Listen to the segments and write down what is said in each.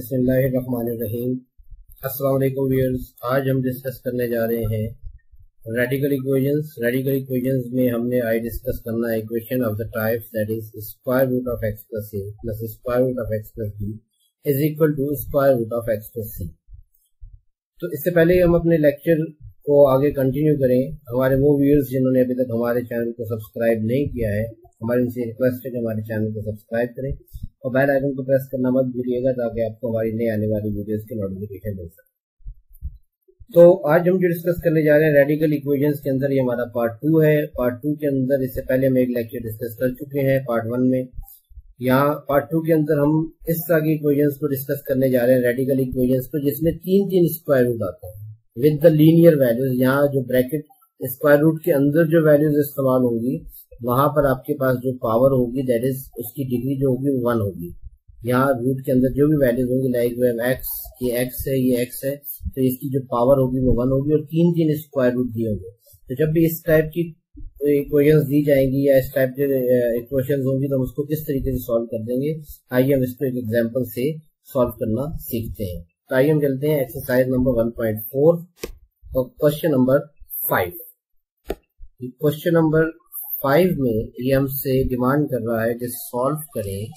बिस्मिल्लाहिर्रहमानिर्रहीम। अस्सलाम वालेकुम व्यूअर्स, आज हम डिस्कस करने जा रहे हैं रेडिकल इक्वेशंस। रेडिकल इक्वेशंस में हमने आज डिस्कस करना है equation of the types that is square root of x plus a plus square root of x plus b is equal to square root of x plus c. तो इससे पहले हम अपने लेक्चर को आगे कंटिन्यू करें, हमारे वो व्यूअर्स जिन्होंने अभी तक हमारे चैनल को सब्सक्राइब नहीं किया है, हमारी उनसे रिक्वेस्ट है कि हमारे चैनल को सब्सक्राइब करें और बेल आइकन को प्रेस करना मत भूलिएगा ताकि आपको हमारी नई आने वाली वीडियोस की नोटिफिकेशन मिल सके। तो आज हम जो डिस्कस करने जा रहे हैं रेडिकल इक्वेशंस के अंदर, ये हमारा पार्ट 2 है। पार्ट 2 के अंदर इससे पहले हम एक लेक्चर डिस्कस कर चुके हैं पार्ट 1 में। यहाँ पार्ट 2 के अंदर हम इस तरह की इक्वेशंस को डिस्कस करने जा रहे हैं, रेडिकल इक्वेशंस को, जिसमें तीन स्क्वायर रूट आते हैं विद द लीनियर वैल्यूज। यहाँ जो ब्रैकेट स्क्वायर रूट के अंदर जो वैल्यूज इस्तेमाल होंगी वहां पर आपके पास जो पावर होगी दैट इज उसकी डिग्री जो होगी वो 1 होगी। यहाँ रूट के अंदर जो भी वैल्यूज होंगी लाइक एक्स, ये एक्स है, ये एक्स है, तो इसकी जो पावर होगी वो 1 होगी और तीन स्क्वायर रूट दिए होंगे। तो जब भी इस टाइप की इक्वेशंस दी जाएंगी या इस टाइप के इक्वेशंस होंगी तो हम उसको किस तरीके से सॉल्व कर देंगे, आइए हम इसको एक एग्जांपल से सॉल्व करना सीखते हैं। तो आइए हम चलते हैं एक्सरसाइज नंबर 1.4 और क्वेश्चन नंबर 5। क्वेश्चन नंबर 5 में ये हमसे डिमांड कर रहा है कि सॉल्व करें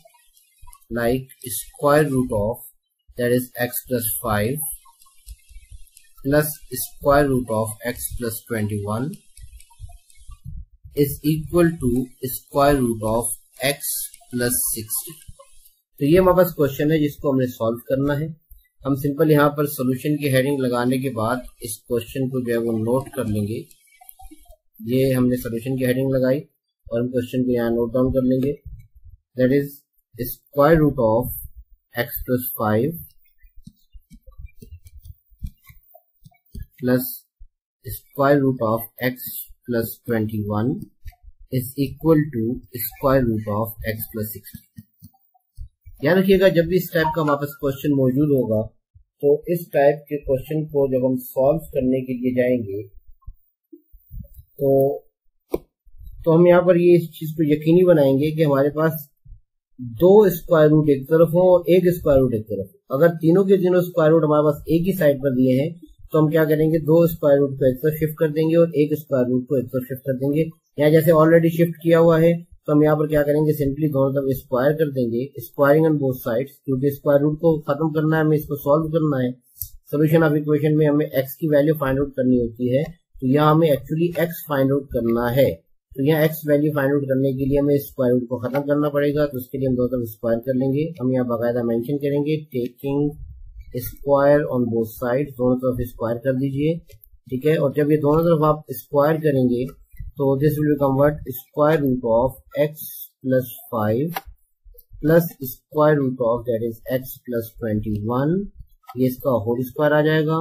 like square root of that is x plus 5 plus square root of x plus 21 is equal to square root of x plus 60। तो ये हमारे पास क्वेश्चन है जिसको हमने सॉल्व करना है। हम सिंपल यहाँ पर सॉल्यूशन की हेडिंग लगाने के बाद इस क्वेश्चन को जो है वो नोट कर लेंगे। ये हमने सॉल्यूशन की हेडिंग लगाई और हम क्वेश्चन को यहाँ नोट डाउन कर लेंगे। That is square root of x plus 5 plus square root of x plus 21 is equal to square root of x plus 60। याद रखिएगा, जब भी इस टाइप का हमारे पास क्वेश्चन मौजूद होगा तो इस टाइप के क्वेश्चन को जब हम सॉल्व करने के लिए जाएंगे तो हम यहाँ पर ये इस चीज को यकीनी बनाएंगे कि हमारे पास 2 स्क्वायर रूट एक तरफ हो और 1 स्क्वायर रूट एक तरफ। अगर तीनों के तीनों स्क्वायर रूट हमारे पास एक ही साइड पर दिए हैं तो हम क्या करेंगे, 2 स्क्वायर रूट को एक तरफ शिफ्ट कर देंगे और 1 स्क्वायर रूट को एक तरफ शिफ्ट कर देंगे। यहाँ जैसे ऑलरेडी शिफ्ट किया हुआ है तो हम यहाँ पर क्या करेंगे, सिंपली दोनों तरफ स्क्वायर कर देंगे, स्क्वायरिंग ऑन बोथ साइड्स, क्योंकि स्क्वायर रूट को खत्म करना है, हमें इसको सॉल्व करना है। सोल्यूशन ऑफ इक्वेशन में हमें एक्स की वैल्यू फाइंड आउट करनी होती है, तो यहाँ हमें एक्चुअली एक्स फाइंड आउट करना है। तो यहाँ एक्स वैल्यू फाइंड आउट करने के लिए हमें स्क्वायर रूट को खत्म करना पड़ेगा, तो उसके लिए हम दोनों तरफ स्क्वायर कर लेंगे। हम यहाँ बाकायदा मेंशन करेंगे taking square on both side, दोनों तरफ स्क्वायर कर दीजिए, ठीक है। और जब ये दोनों तरफ आप स्क्वायर करेंगे तो this will convert square root of x plus 5 plus square root of that is x plus 21, ये इसका होल स्क्वायर आ जाएगा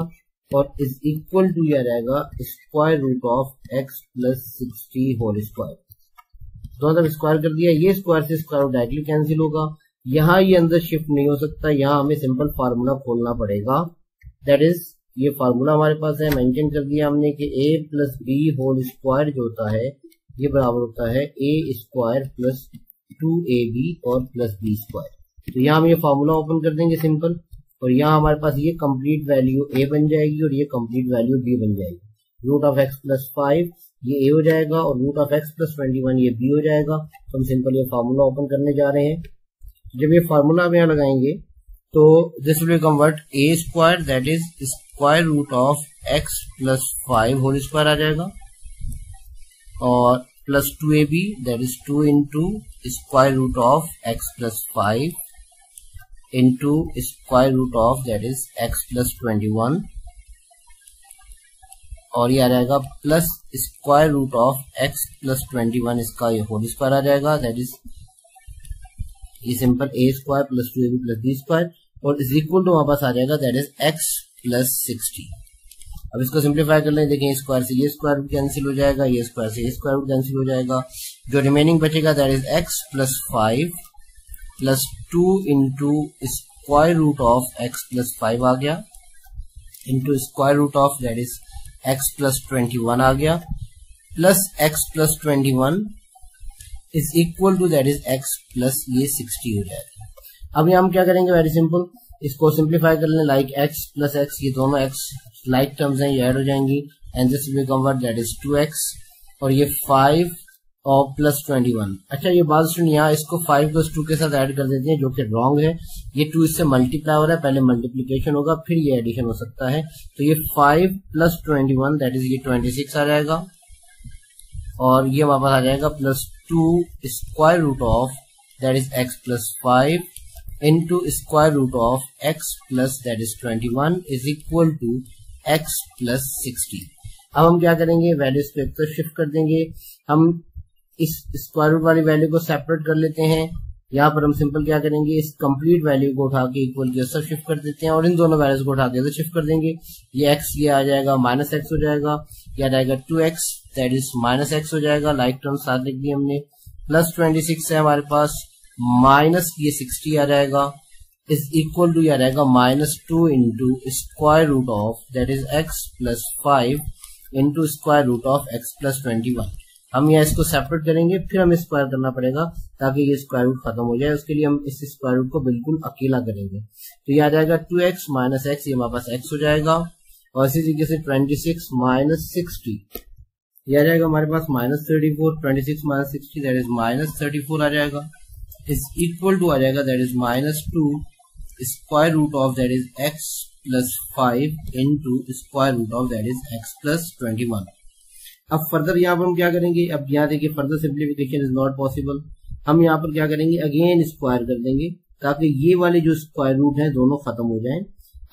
और इज इक्वल टू ये आ जाएगा square root of x plus 60 whole square. दोनों तरफ स्क्वायर कर दिया, ये स्क्वायर से स्क्वायर रूट डायरेक्टली कैंसिल होगा। यहाँ ये अंदर शिफ्ट नहीं हो सकता, यहाँ हमें सिंपल फार्मूला खोलना पड़ेगा। दैट इज ये फार्मूला हमारे पास है, मेंशन कर दिया हमने कि a plus b whole square जो होता है ये बराबर होता है a स्क्वायर प्लस 2ab और प्लस b स्क्वायर। तो यहाँ हम ये फार्मूला ओपन कर देंगे सिंपल, और यहाँ हमारे पास ये कंप्लीट वैल्यू a बन जाएगी और ये कंप्लीट वैल्यू b बन जाएगी। रूट ऑफ एक्स प्लस 5 ये a हो जाएगा और रूट ऑफ एक्स प्लस 21 ये b हो जाएगा। तो हम सिंपल ये फार्मूला ओपन करने जा रहे हैं। जब ये फार्मूला आप यहाँ लगाएंगे तो this will convert a square that is square root of x plus 5 whole square आ जाएगा और plus 2ab that is 2 into square root of x plus 5 into square root of that is x plus 21 और ये आ जाएगा plus square root of x plus 21, इसका ये whole square आ जाएगा। दैट इज ये simple a square plus 2ab plus b square और इज इक्वल टू हमारे पास आ जाएगा दैट इज x प्लस 60। अब इसको सिंप्लीफाई कर लें, देखें स्क्वायर से ये स्क्वायर रूट कैंसिल हो जाएगा, ये स्क्वायर से ये स्क्वायर रूट कैंसिल हो जाएगा। जो रिमेनिंग बचेगा that is x plus 5 plus 2 into square root of x plus 5 आ गया into square root of that is x plus 21 आ गया plus x plus 21 is equal to that is x plus ये 60 हो जाएगा। अब यहाँ हम क्या करेंगे, वेरी सिंपल, इसको सिंप्लीफाई कर लें, लाइक x प्लस एक्स, ये दोनों x लाइक टर्म्स हैं, ये ऐड हो जाएंगी and this will become what, that is 2x और ये 5 और प्लस 21। अच्छा ये बात सुनिए, यहाँ इसको 5 प्लस 2 के साथ ऐड कर देते हैं जो कि रॉन्ग है। ये 2 इससे मल्टीप्लाई हो रहा है, पहले मल्टीप्लीकेशन होगा फिर ये एडिशन हो सकता है। तो ये 5 प्लस 21 दैट इज ये 26 आ जाएगा और ये वापस आ जाएगा plus 2 square root of that is x plus 5 into square root of x plus that is 21 is equal to x plus 60। अब हम क्या करेंगे, वैल्यूज को एक तरफ शिफ्ट कर देंगे। हम इस स्क्वायर रूट वाली वैल्यू को सेपरेट कर लेते हैं। यहाँ पर हम सिंपल क्या करेंगे, इस कंप्लीट वैल्यू को उठा के इक्वल के सब शिफ्ट कर देते हैं और इन दोनों वैल्यूज को उठा के इधर शिफ्ट कर देंगे। ये x ये आ जाएगा माइनस एक्स हो जाएगा, ये आ जाएगा 2x that is minus x हो जाएगा, लाइक टर्म साथ लिख दिए हमने। प्लस 26 है हमारे पास, माइनस ये 60 आ जाएगा, इज इक्वल टू आ जाएगा minus 2 into square root of that is x plus 5 into square root of x plus 21। हम यहाँ इसको सेपरेट करेंगे फिर हमें स्क्वायर करना पड़ेगा ताकि ये स्क्वायर रूट खत्म हो जाए, उसके लिए हम इस स्क्वायर रूट को बिल्कुल अकेला करेंगे। तो ये आ जाएगा 2x माइनस एक्स, ये हमारे पास x हो जाएगा और इसी तरीके से 26 माइनस 60 ये आ जाएगा हमारे पास minus 34, 26 minus 60 that is minus 34 आ जाएगा, इज इक्वल टू आ जाएगा that is minus 2 square root of that is x plus 5 into square root of that is x plus 21। अब फर्दर यहाँ पर हम क्या करेंगे, अब यहाँ देखिए further simplification is not possible. हम यहाँ पर क्या करेंगे, अगेन स्क्वायर कर देंगे ताकि ये वाले जो स्क्वायर रूट हैं दोनों खत्म हो जाएं।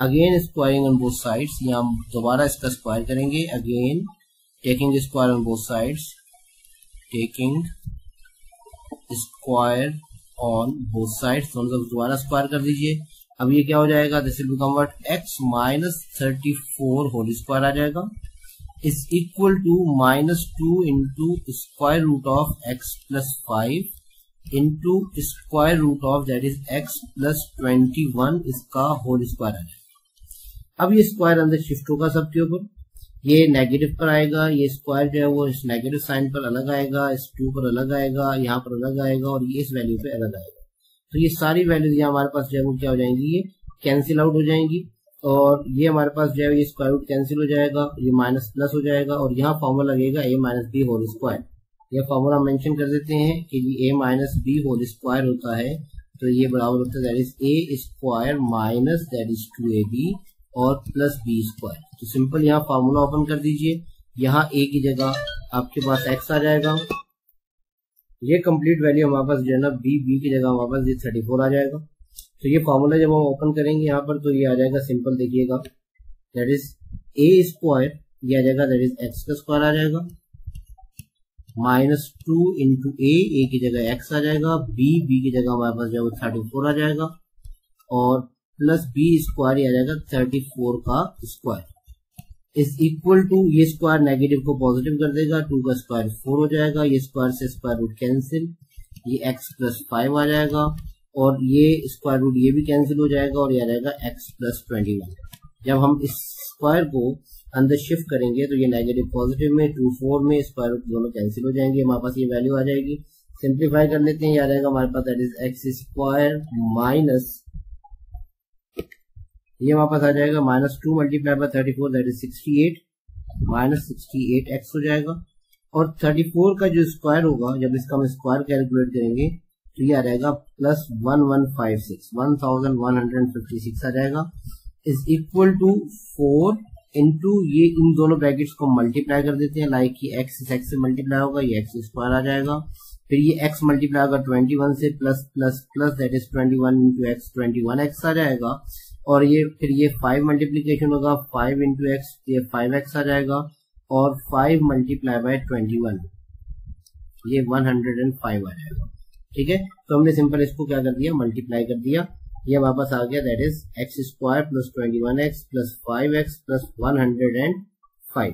Again squaring on both sides, यहाँ हम दोबारा इसका स्क्वायर करेंगे, again taking square on both sides, taking square on both sides, दोनों दोबारा स्क्वायर कर दीजिए। अब ये क्या हो जाएगा, this will become what, x minus 34 whole square आ जाएगा, is equal to minus 2 into square root of x plus 5 into square root of that is x plus 21 इसका होल स्क्वायर आ जाएगा। अब ये स्क्वायर अंदर शिफ्ट होगा सबके ऊपर, ये नेगेटिव पर आएगा, ये स्क्वायर जो है वो इस नेगेटिव साइन पर अलग आएगा, इस 2 पर अलग आएगा, यहाँ पर अलग आएगा और ये इस वैल्यू पे अलग आएगा। तो ये सारी वैल्यूज यहाँ हमारे पास जो है वो क्या हो जाएंगी, ये कैंसिल आउट हो जाएंगी और ये हमारे पास जो है ये स्क्वायर रूट कैंसिल हो जाएगा, ये माइनस प्लस हो जाएगा और यहाँ फॉर्मूला लगेगा a minus b whole square. यह फॉर्मूला मेंशन कर देते हैं कि ये a minus b whole square होता है, तो ये बराबर होता है that is a square minus that is 2ab और प्लस b स्क्वायर। तो सिंपल यहाँ फॉर्मूला ओपन कर दीजिए, यहाँ a की जगह आपके पास x आ जाएगा, ये कंप्लीट वैल्यू हमारे पास जो है ना b की जगह हमारे पास ये 34 आ जाएगा। तो ये फॉर्मूला जब हम ओपन करेंगे यहाँ पर तो ये आ जाएगा सिंपल, देखिएगा दैट इज a स्क्वायर, ये आ जाएगा दैट इज x का स्क्वायर आ जाएगा, माइनस 2 इंटू a की जगह x आ जाएगा, b की जगह हमारे पास जो है 34 आ जाएगा और प्लस b स्क्वायर आ जाएगा 34 का स्क्वायर इज इक्वल टू, ये स्क्वायर नेगेटिव को पॉजिटिव कर देगा, 2 का स्क्वायर 4 हो जाएगा, ये स्क्वायर से स्क्वायर रूट कैंसिल, ये x प्लस 5 आ जाएगा और ये स्क्वायर रूट ये भी कैंसिल हो जाएगा और ये आ जाएगा x प्लस 21। जब हम इस स्क्वायर को अंदर शिफ्ट करेंगे तो ये नेगेटिव पॉजिटिव में 2 4 में स्क्वायर रूट दोनों कैंसिल हो जाएंगे, हमारे पास ये वैल्यू आ जाएगी। सिंप्लीफाई कर लेते हैं, ये आ जाएगा हमारे पास that is x square minus, ये हमारे पास आ जाएगा minus 2 multiply by 34 that is 68 minus 68x हो जाएगा और 34 का जो स्क्वायर होगा जब इसका हम स्क्वायर कैलकुलेट करेंगे तो ये आ जाएगा प्लस 1156 आ जाएगा, इज इक्वल टू 4 इंटू ये इन दोनों ब्रैकेट्स को मल्टीप्लाई कर देते हैं, लाइक ये x से मल्टीप्लाई होगा, ये x स्क्वायर आ जाएगा, फिर ये x मल्टीप्लाई होगा 21 से plus plus plus that is 21 into x 21x आ जाएगा और ये फिर ये 5 मल्टीप्लीकेशन होगा 5 इंटू एक्स, ये 5x आ जाएगा और 5 मल्टीप्लाई बाय 21 ये 105 आ जाएगा। ठीक है, तो हमने सिंपल इसको क्या कर दिया, मल्टीप्लाई कर दिया, ये वापस आ गया that is x square plus 21x plus 5x plus 105।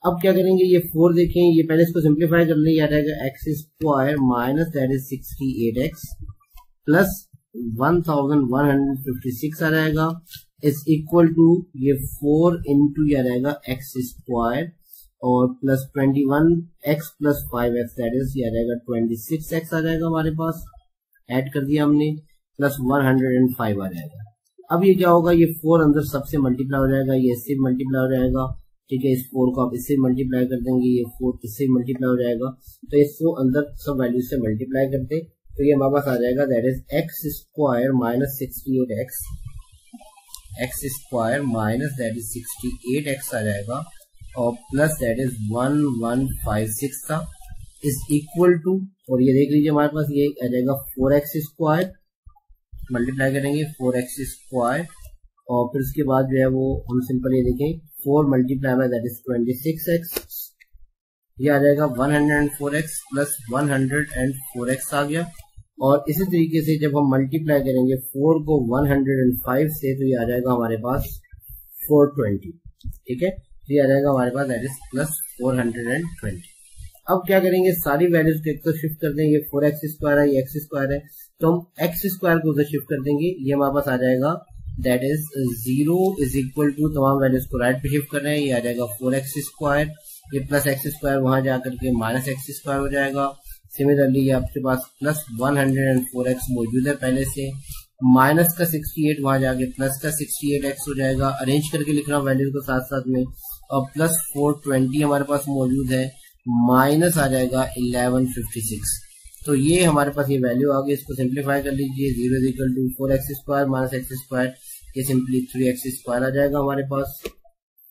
अब क्या करेंगे, ये 4 देखें, ये पहले इसको सिंप्लीफाई कर लें, आ जाएगा x square minus that is 68x plus 1156 आ जाएगा, इज इक्वल टू ये 4 इंटू आ जाएगा x स्क्वायर और plus 21x plus 5x that is ये आ जाएगा 26x आ जाएगा हमारे पास, ऐड कर दिया हमने, प्लस 105 आ जाएगा। अब ये क्या होगा, ये 4 अंदर सबसे मल्टीप्लाई हो जाएगा, ये इससे मल्टीप्लाई हो जाएगा, ठीक है। इस 4 को आप इससे मल्टीप्लाई कर देंगे, ये 4 इससे मल्टीप्लाई हो जाएगा, तो इसको अंदर सब वैल्यू से मल्टीप्लाई करते, तो ये हमारे पास आ जाएगा that is x square minus 68x, x square minus that is 68x आ जाएगा, और प्लस दैट इज 1156 था, इज इक्वल टू, और ये देख लीजिए हमारे पास ये आ जाएगा 4x स्क्वायर, मल्टीप्लाई करेंगे 4x स्क्वायर, और फिर उसके बाद जो है वो हम सिंपल ये देखें 4 multiply by that is 26x, ये आ जाएगा 104x प्लस 104x आ गया। और इसी तरीके से जब हम मल्टीप्लाई करेंगे 4 को 105 से, तो ये आ जाएगा हमारे पास 420, ठीक है। तो ये आ जाएगा हमारे पास दैट इज प्लस 420। अब क्या करेंगे, सारी वैल्यूज को एक तो शिफ्ट कर देंगे, 4x स्क्वायर है, ये एक्स स्क्वायर है, तो हम x स्क्वायर को उधर शिफ्ट कर देंगे, ये हमारे पास आ जाएगा that is 0 is equal to, तमाम वैल्यूज को राइट पे शिफ्ट कर रहे हैं, ये आ जाएगा 4x स्क्वायर, ये प्लस x स्क्वायर वहां जाकर के माइनस x स्क्वायर हो जाएगा। सिमिलरली ये आपके पास प्लस 104x मौजूद है पहले से, माइनस का 68 वहां जाके प्लस का 68x हो जाएगा, अरेंज करके लिख रहा हूँ वैल्यूज को साथ साथ में, और प्लस 420 हमारे पास मौजूद है, माइनस आ जाएगा 1156, तो ये हमारे पास ये वैल्यू आ गई। इसको सिंप्लीफाई कर लीजिए, 0 is equal to 4x square minus x square, ये सिंपली 3x स्क्वायर आ जाएगा हमारे पास,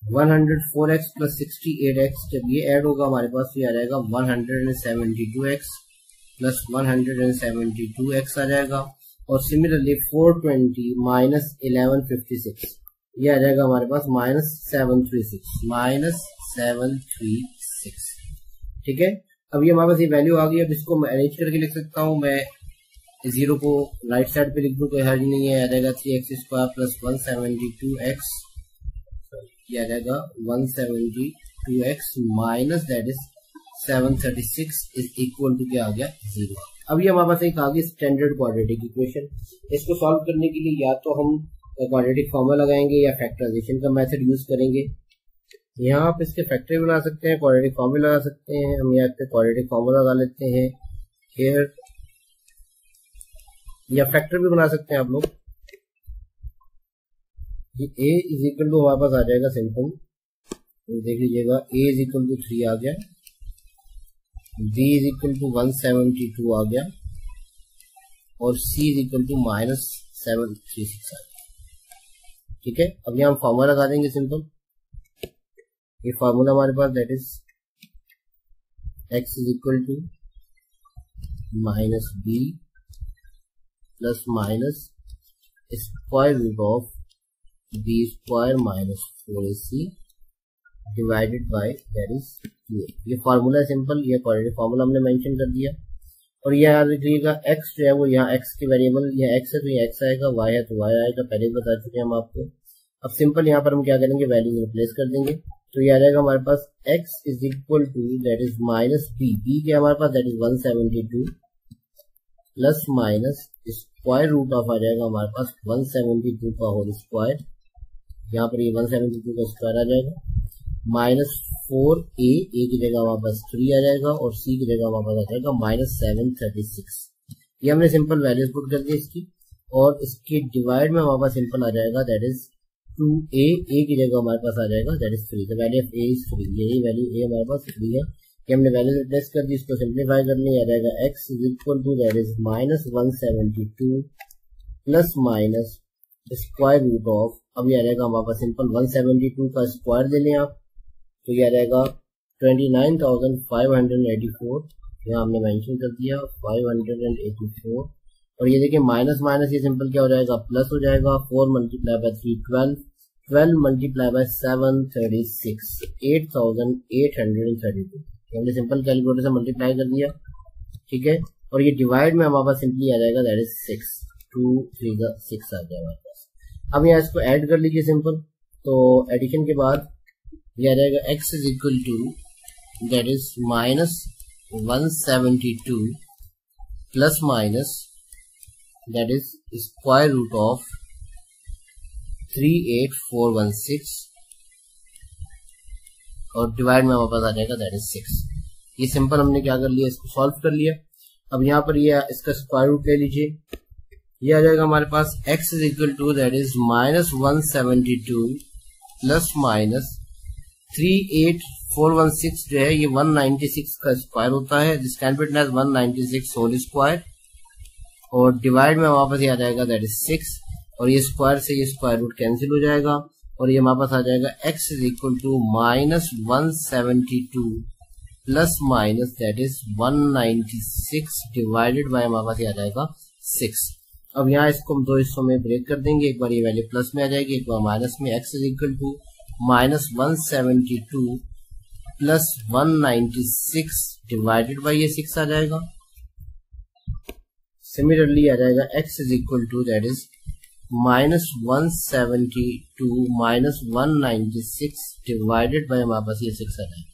104x प्लस 68x, जब ये ऐड होगा हमारे पास ये आ जाएगा 172x प्लस 172x आ जाएगा, और सिमिलरली 420 माइनस 1156, ये आ जाएगा हमारे पास माइनस 736, ठीक है। अब ये हमारे पास ये वैल्यू आ गई। अब इसको मैं अरेंज करके लिख सकता हूँ, मैं 0 को राइट साइड पे लिख दूं, कोई हर्ज नहीं है, आ जाएगा 3x स्क्वायर प्लस 172x, ये आ जाएगा 172x minus that is 736 is equal to क्या आ गया 0। अब ये हमारे पास एक आ गई स्टैंडर्ड क्वाड्रेटिक इक्वेशन। इसको सॉल्व करने के लिए या तो हम क्वाड्रेटिक फॉर्मूला लगाएंगे या फैक्टराइजेशन का मेथड यूज करेंगे। यहाँ आप इसके फैक्टर भी बना सकते हैं, क्वाड्रेटिक फॉर्मूला लगा सकते हैं, हम यहाँ पे क्वाड्रेटिक फॉर्मूला लगा लेते हैं हियर, या फैक्टर भी बना सकते हैं आप लोग। a इज इक्वल टू हमारे पास आ जाएगा सिंपल, तो देख लीजिएगा a इज इक्वल टू 3 आ गया, b इज इक्वल टू 172 आ गया, और c is equal to minus 736 आ गया, ठीक है। अब यहाँ हम फॉर्मूला लगा देंगे सिंपल, ये फार्मूला हमारे पास that is x is equal to minus b plus minus square root of b square minus 4ac divided by that is 2a। ये फार्मूला सिंपल, ये क्वाड्रेटिक फार्मूला हमने मेंशन कर दिया। और ये याद रखिएगा x जो है वो यहाँ x के वेरिएबल, ये x है तो ये x आएगा, y है तो y आएगा, पहले ही बता चुके हैं हम आपको। अब सिंपल यहाँ पर हम क्या करेंगे, वैल्यू रिप्लेस कर देंगे, तो ये आ जाएगा हमारे पास x is equal to that is minus b के हमारे पास that is 172 plus minus square root of आ जाएगा हमारे पास 172 का होल स्क्वायर, यहाँ पर ये 172 का स्क्वायर आ जाएगा, माइनस 4a, a की जगह हमारे पास 3 आ जाएगा, और c की जगह हमारे पास आ जाएगा माइनस 736। ये हमने सिंपल वैल्यूज पुट कर दी इसकी, और इसके डिवाइड में हमारे पास सिंपल आ जाएगा दैट इज 2a, a की जगह हमारे पास आ जाएगा that is 3, the value of a is 3, यही वैल्यू a हमारे पास 3 है, कि हमने वैल्यू रिप्लेस कर दी। इसको सिंप्लीफाई करने आ जाएगा x is equal to that is minus 172 plus minus square root of, अब ये आ जाएगा हमारे पास सिंपल 172 का स्क्वायर दे लें आप, तो ये आ जाएगा 29,584, यहाँ हमने मेंशन कर दिया 584, और ये देखिए माइनस माइनस ये सिंपल क्या हो जाएगा, प्लस हो जाएगा, 4 मल्टीप्लाई बाय 3 12, 12 मल्टीप्लाई बाय 736 8832, हमने सिंपल कैलकुलेटर से मल्टीप्लाई कर दिया, ठीक है। और ये डिवाइड में हमारे पास सिंपली आ जाएगा दैट इज 6, 2 3 का 6 आ जाएगा हमारे पास। अब यहाँ इसको ऐड कर लीजिए सिंपल, तो एडिशन के बाद ये आ जाएगा x is equal to that is minus 172 plus minus that is square root of 38416, और डिवाइड में हमारे पास आ जाएगा दैट इज 6। ये सिंपल हमने क्या कर लिया, इसको सॉल्व कर लिया। अब यहाँ पर ये इसका स्क्वायर रूट ले लीजिए, ये आ जाएगा हमारे पास x is equal to that is -172 plus minus 38416 जो है ये 196 का स्क्वायर होता है, this can be written as 196 whole square, और डिवाइड में हमारे पास ये आ जाएगा दैट इज 6, और ये स्क्वायर से ये स्क्वायर रूट कैंसिल हो जाएगा, और ये हमारे पास आ जाएगा x is equal to -172 plus minus that is 196 divided by हमारे पास ये आ जाएगा 6। अब यहाँ इसको हम दो हिस्सों में ब्रेक कर देंगे, एक बार ये वैल्यू प्लस में आ जाएगी, एक बार माइनस में। x is equal to -172 plus 196 divided by ये 6 आ जाएगा। सिमिलरली आ जाएगा x is equal to that is -172 minus 196 divided by हमारे पास ये 6 आ जाएगा।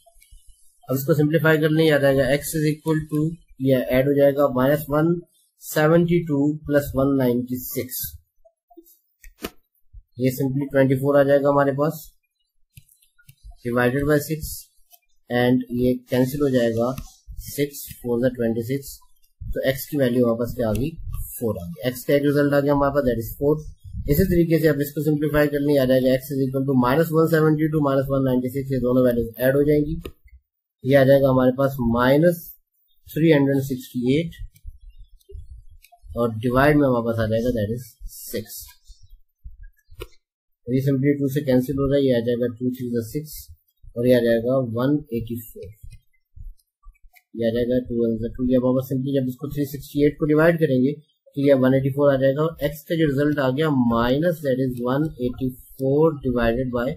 अब इसको सिंप्लीफाई कर लें, आ जाएगा x इज इक्वल टू, ये ऐड हो जाएगा -172 प्लस 196, ये सिंपली 24 आ जाएगा हमारे पास डिवाइडेड बाय 6, एंड ये कैंसिल हो जाएगा 6 4 26, तो x की वैल्यू वापस क्या आ गई 4 आ गई। x का एक रिजल्ट आ गया हमारे पास दैट इज 4। इसी तरीके से अब इसको सिंप्लीफाई करनी आ जाएगा x is equal to -172 minus 196, ये दोनों वैल्यूज ऐड हो जाएंगी, ये आ जाएगा हमारे पास -368 और डिवाइड में हमारे पास आ जाएगा दैट इज 6। ये सिंपली 2 से कैंसिल हो रहा है, ये आ जाएगा 2 3 6 और ये आ जाएगा 184, ये आ जाएगा 2 1 2। ये हमारे पास सिंपली जब इसको 368 को डिवाइड करेंगे तो ये 184 आ जाएगा, और x का जो रिजल्ट आ गया minus that is 184 divided by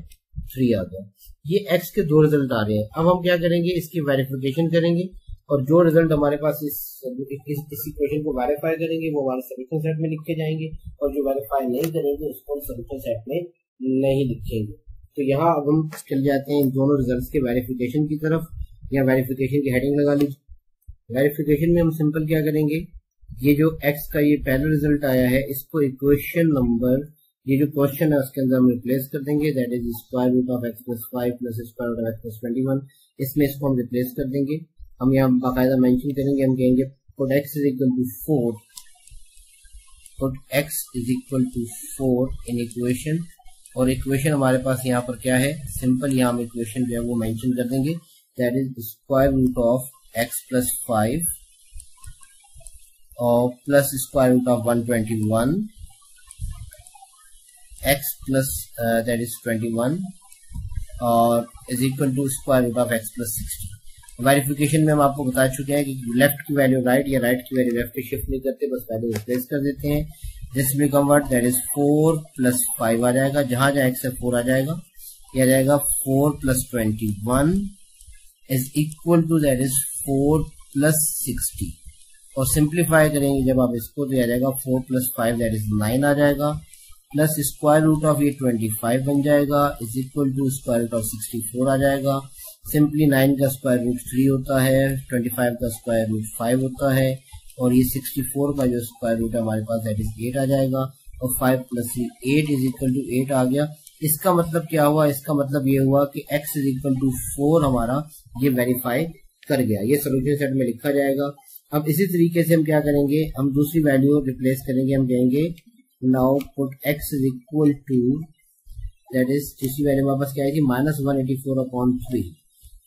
3 आ गया। ये x के दो रिजल्ट आ रहे हैं। अब हम क्या करेंगे, इसकी वेरिफिकेशन करेंगे, और जो रिजल्ट हमारे पास इस इक्वेशन को वेरीफाई करेंगे वो हमारे सॉल्यूशन सेट में लिखे जाएंगे, और जो वेरीफाई नहीं करेंगे उसको हम सॉल्यूशन सेट में नहीं लिखेंगे। तो यहाँ अब हम चल जाते हैं इन दोनों रिजल्ट्स के वेरिफिकेशन की तरफ, या वेरिफिकेशन की हेडिंग लगा लीजिए। वेरिफिकेशन में हम सिंपल क्या करेंगे, ये जो x का ये पहला रिजल्ट आया है इसको इक्वेशन नंबर, ये जो क्वेश्चन है उसके अंदर हम रिप्लेस कर देंगे, that is square root of x plus 5 plus square root of x plus 21, इसमें इसको हम रिप्लेस कर देंगे। हम यहाँ बाकायदा मेंशन करेंगे, हम कहेंगे put x is equal to 4, put x is equal to 4 in equation, और इक्वेशन हमारे पास यहाँ पर क्या है, सिंपल यहाँ हम इक्वेशन जो है वो मेंशन कर देंगे, that is square root of x plus 5 और plus square root of 121 x plus that is 21 और is equal to square root of x plus 60। Verification में हम आपको बता चुके हैं कि लेफ्ट की वैल्यू राइट या राइट की वैल्यू लेफ्ट पे शिफ्ट नहीं करते, बस वैल्यू रिप्लेस कर देते हैं। This will convert that is 4 plus 5 आ जाएगा, जहां जहां x है 4 आ जाएगा, ये आ जाएगा 4 plus 21 is equal to that is 4 plus 60, और सिंप्लीफाई करेंगे जब आप इसको तो आ जाएगा 4 प्लस 5 दैट इज 9 आ जाएगा, प्लस स्क्वायर रूट ऑफ ये 25 बन जाएगा is equal to square root of 64 आ जाएगा। सिंपली 9 का स्क्वायर रूट 3 होता है, 25 का स्क्वायर रूट 5 होता है, और ये 64 का जो स्क्वायर रूट है हमारे पास दैट इज 8 आ जाएगा, और 5 प्लस 8 इज इक्वल टू 8 आ गया। इसका मतलब क्या हुआ, इसका मतलब ये हुआ कि x इज इक्वल टू 4 हमारा ये वेरीफाई कर गया, ये सोल्यूशन सेट में लिखा जाएगा। अब इसी तरीके से हम क्या करेंगे, हम दूसरी वैल्यू रिप्लेस करेंगे, हम कहेंगे now put x is equal to that is, तीसरी वैल्यू हमारे पास क्या आएगी -184/3,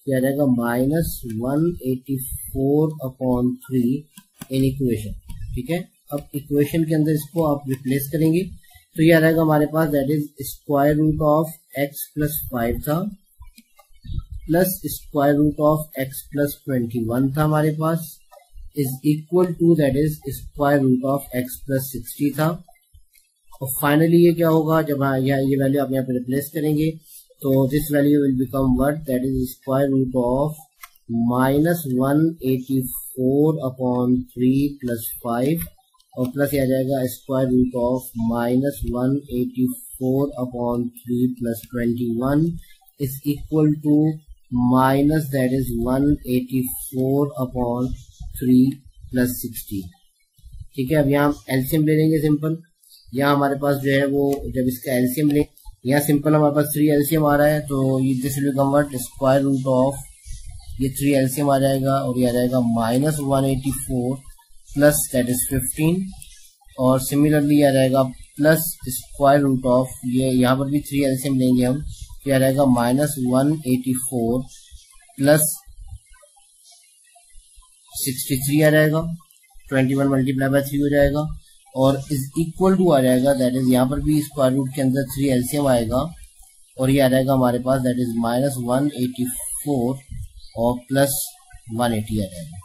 क्या आ जाएगा -184/3 इन इक्वेशन, ठीक है। अब इक्वेशन के अंदर इसको आप रिप्लेस करेंगे तो ये आ जाएगा हमारे पास that is square root of x plus 5 था, plus square root of x plus 21 था हमारे पास, is equal to that is square root of x plus 60 था। और फाइनली ये क्या होगा, जब ये वैल्यू आप यहाँ पे रिप्लेस करेंगे तो this value will become what, that is square root of -184/3 plus 5, और प्लस ये आ जाएगा square root of -184/3 plus 21 is equal to minus that is 184/3 plus 60, ठीक है। अब यहाँ एलसीएम ले लेंगे सिंपल, यहाँ हमारे पास जो है वो जब इसका एलसीएम ले, यहाँ सिंपल हमारे पास 3 एलसीएम आ रहा है, तो ये this will convert square root of ये 3 एलसीएम आ जाएगा, और ये आ जाएगा -184 प्लस दैट इज 15, और सिमिलरली आ जाएगा प्लस स्क्वायर रूट ऑफ, ये यहाँ पर भी 3 एलसीएम लेंगे हम, तो आ जाएगा -184 प्लस 63 आ जाएगा, 21 मल्टीप्लाई बाय 3 हो जाएगा, और इज इक्वल टू आ जाएगा, दैट इज यहाँ पर भी स्क्वायर रूट के अंदर 3 एलसीएम आएगा, और ये आ जाएगा हमारे पास दैट इज -184 और प्लस 180 आ जाएगा।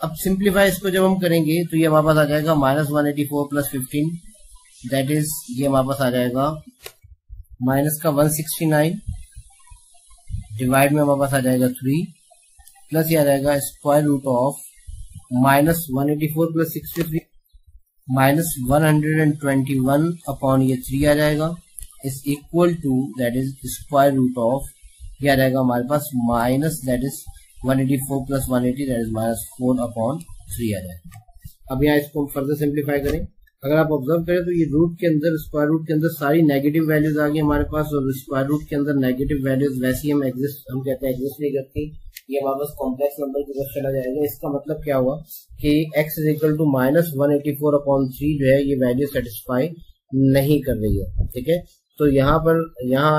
अब सिंप्लीफाई इसको जब हम करेंगे तो ये हमारे पास आ जाएगा -184 प्लस 15, दैट इज ये हमारे पास आ जाएगा माइनस का 169 डिवाइड में हमारे पास आ जाएगा 3 प्लस ये आ जाएगा square root of -184 plus 63 -121 upon ये 3 आ जाएगा, is equal to that is square root of, ये आ जाएगा हमारे पास minus that is 184 plus 180 that is -4 upon 3 आ जाएगा। अब यहाँ इसको हम फर्दर सिंप्लीफाई करें, अगर आप ऑब्जर्व करें तो ये रूट के अंदर, स्क्वायर रूट के अंदर सारी नेगेटिव वैल्यूज आ गई हमारे पास, और स्क्वायर रूट के अंदर नेगेटिव वैल्यूज वैसे ही हम कहते हैं एग्जिस्ट नहीं करती, ये हमारे पास कॉम्प्लेक्स नंबर की तरफ चला जाएगा। इसका मतलब क्या हुआ कि x is equal to -184 upon 3 जो है ये वैल्यू सेटिस्फाई नहीं कर रही है, ठीक है। तो यहाँ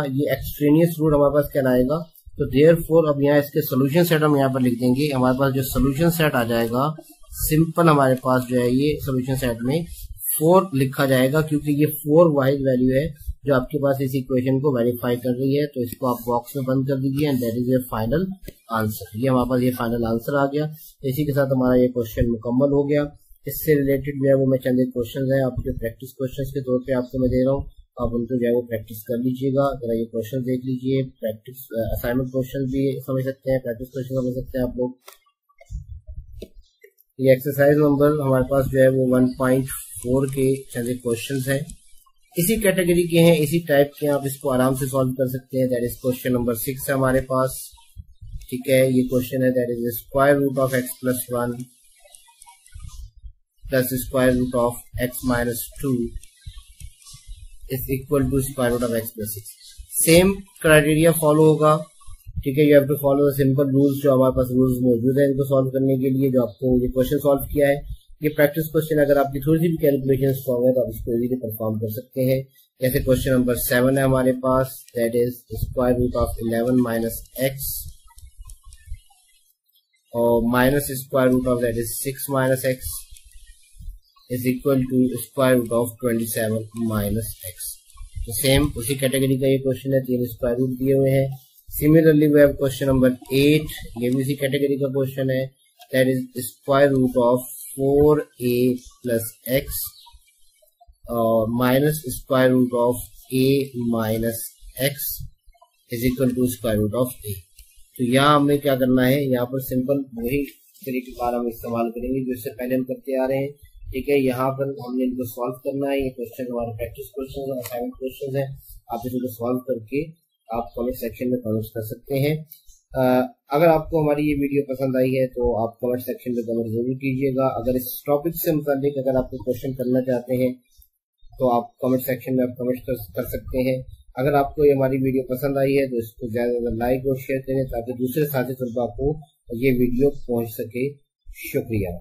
ये एक्सट्रेनियस रूट हमारे पास कहलाएगा, तो देयरफॉर अब यहाँ इसके सोल्यूशन सेट हम यहाँ पर लिख देंगे, हमारे पास जो सोल्यूशन सेट आ जाएगा सिंपल हमारे पास जो है ये सोल्यूशन सेट में 4 लिखा जाएगा, क्योंकि ये 4 वाइज वैल्यू है जो आपके पास इस इक्वेशन को वेरीफाई कर रही है। तो इसको आप बॉक्स में बंद कर दीजिए and that is A final answer. ये हमारे पास ये फाइनल आंसर आ गया। इसी के साथ हमारा ये क्वेश्चन मुकम्मल हो गया। इससे रिलेटेड जो है वो मैं चंद एक क्वेश्चन है आपके प्रैक्टिस क्वेश्चन के तौर पे आपको मैं दे रहा हूँ, आप उनको जो है वो प्रैक्टिस कर लीजिएगा। जरा ये क्वेश्चन देख लीजिए, प्रैक्टिस असाइनमेंट क्वेश्चन भी समझ सकते हैं, प्रैक्टिस क्वेश्चन समझ सकते हैं आप लोग। ये एक्सरसाइज नंबर हमारे पास जो है वो 1.4 के चंद एक क्वेश्चन हैं, इसी कैटेगरी के हैं, इसी टाइप के, आप इसको आराम से सॉल्व कर सकते हैं। दैट इज क्वेश्चन नंबर 6 है हमारे पास, ठीक है। ये क्वेश्चन है that is square root of x plus 1 plus square root of x minus 2 is equal to square root of x plus 6। Same criteria follow होगा, ठीक है। You have to follow the simple rules, जो हमारे पास rules मौजूद है इनको solve करने के लिए, जो आपको ये क्वेश्चन सॉल्व किया है। ये प्रैक्टिस क्वेश्चन अगर आपकी थोड़ी सी भी कैलकुलेशन स्ट्रॉन्ग है तो आप इसको इजीली परफॉर्म कर सकते हैं। जैसे क्वेश्चन नंबर 7 है हमारे पास, that is square root of 11 minus x और minus square root of that is 6 minus x is equal to square root of 27 minus x। तो सेम उसी कैटेगरी का ये क्वेश्चन है, 3 स्क्वायर रूट दिए हुए हैं। Similarly we have question number 8, ये भी इसी कैटेगरी का क्वेश्चन है, that is square root of 4a plus x और minus square root of a minus x is equal to square root of a। तो यहाँ हमें क्या करना है, यहाँ पर सिंपल वही तरीकेकार हम इस्तेमाल करेंगे जो इससे पहले हम करते आ रहे हैं, ठीक है। यहाँ पर हमने इनको सॉल्व करना है। ये क्वेश्चन हमारे प्रैक्टिस क्वेश्चन है, असाइनमेंट क्वेश्चन है। आप इसको सॉल्व करके आप कमेंट सेक्शन में कमेंट कर सकते हैं। अगर आपको हमारी ये वीडियो पसंद आई है तो आप कमेंट सेक्शन में कमेंट जरूर कीजिएगा। अगर इस टॉपिक से मुताबिक अगर आपको क्वेश्चन करना चाहते हैं तो आप कमेंट सेक्शन में आप कमेंट कर सकते हैं। अगर आपको ये हमारी वीडियो पसंद आई है तो इसको ज्यादा से ज्यादा लाइक और शेयर करें ताकि दूसरे साथी तलबा को ये वीडियो पहुंच सके। शुक्रिया।